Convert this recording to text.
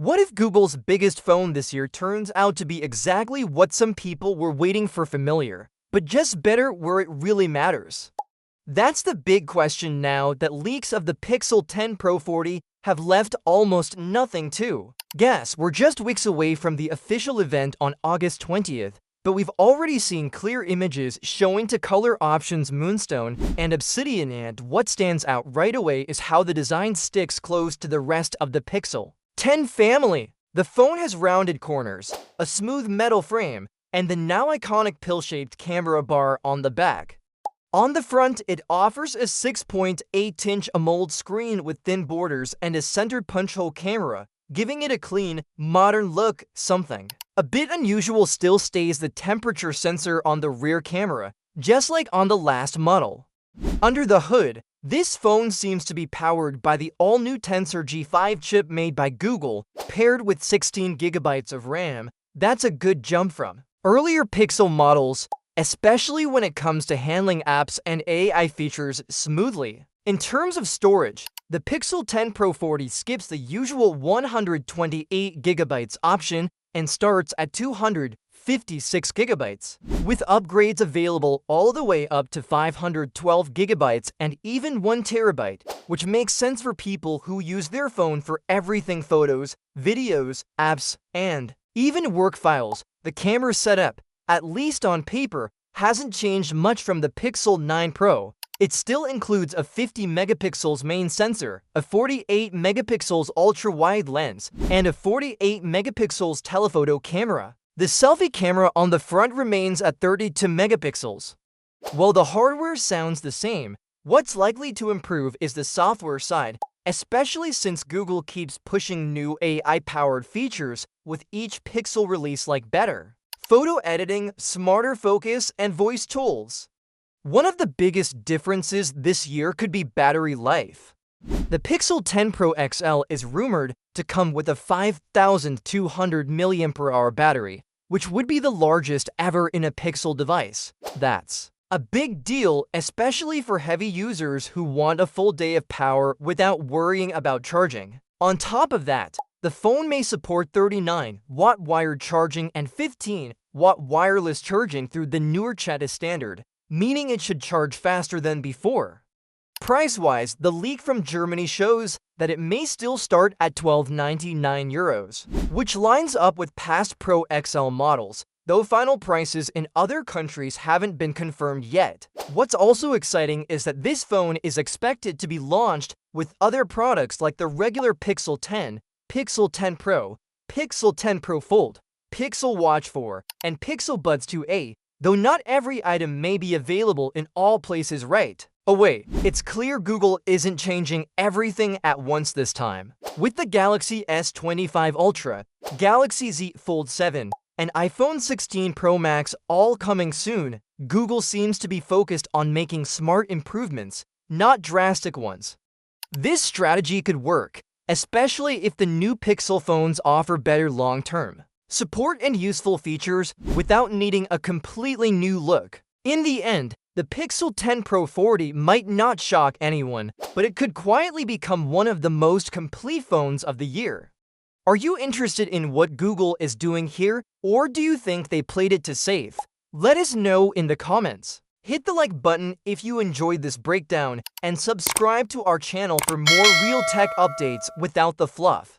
What if Google's biggest phone this year turns out to be exactly what some people were waiting for? Familiar, but just better where it really matters? That's the big question now that leaks of the Pixel 10 Pro 40 have left almost nothing to guess. We're just weeks away from the official event on August 20th, but we've already seen clear images showing to color options Moonstone and Obsidian, and what stands out right away is how the design sticks close to the rest of the Pixel 10 family. The phone has rounded corners, a smooth metal frame, and the now iconic pill-shaped camera bar on the back. On the front, it offers a 6.8-inch AMOLED screen with thin borders and a centered punch-hole camera, giving it a clean, modern look. Something a bit unusual still stays the temperature sensor on the rear camera, just like on the last model. Under the hood, this phone seems to be powered by the all-new Tensor G5 chip made by Google, paired with 16GB of RAM. That's a good jump from earlier Pixel models, especially when it comes to handling apps and AI features smoothly. In terms of storage, the Pixel 10 Pro 40 skips the usual 128GB option and starts at 256GB, with upgrades available all the way up to 512GB and even 1TB, which makes sense for people who use their phone for everything: photos, videos, apps, and even work files. The camera setup, at least on paper, hasn't changed much from the Pixel 9 Pro. It still includes a 50MP main sensor, a 48MP ultra-wide lens, and a 48MP telephoto camera. The selfie camera on the front remains at 32MP. While the hardware sounds the same, what's likely to improve is the software side, especially since Google keeps pushing new AI-powered features with each Pixel release, like better photo editing, smarter focus, and voice tools. One of the biggest differences this year could be battery life. The Pixel 10 Pro XL is rumored to come with a 5,200 mAh battery, which would be the largest ever in a Pixel device. That's a big deal, especially for heavy users who want a full day of power without worrying about charging. On top of that, the phone may support 39-watt wired charging and 15-watt wireless charging through the newer chat standard, meaning it should charge faster than before. Price-wise, the leak from Germany shows that it may still start at €1299, which lines up with past Pro XL models, though final prices in other countries haven't been confirmed yet. What's also exciting is that this phone is expected to be launched with other products like the regular Pixel 10, Pixel 10 Pro, Pixel 10 Pro Fold, Pixel Watch 4, and Pixel Buds 2a, though not every item may be available in all places right away. It's clear Google isn't changing everything at once this time. With the Galaxy S25 Ultra, Galaxy Z Fold 7, and iPhone 16 Pro Max all coming soon, Google seems to be focused on making smart improvements, not drastic ones. This strategy could work, especially if the new Pixel phones offer better long-term support and useful features without needing a completely new look. In the end, the Pixel 10 Pro 40 might not shock anyone, but it could quietly become one of the most complete phones of the year. Are you interested in what Google is doing here, or do you think they played it too safe? Let us know in the comments. Hit the like button if you enjoyed this breakdown, and subscribe to our channel for more real tech updates without the fluff.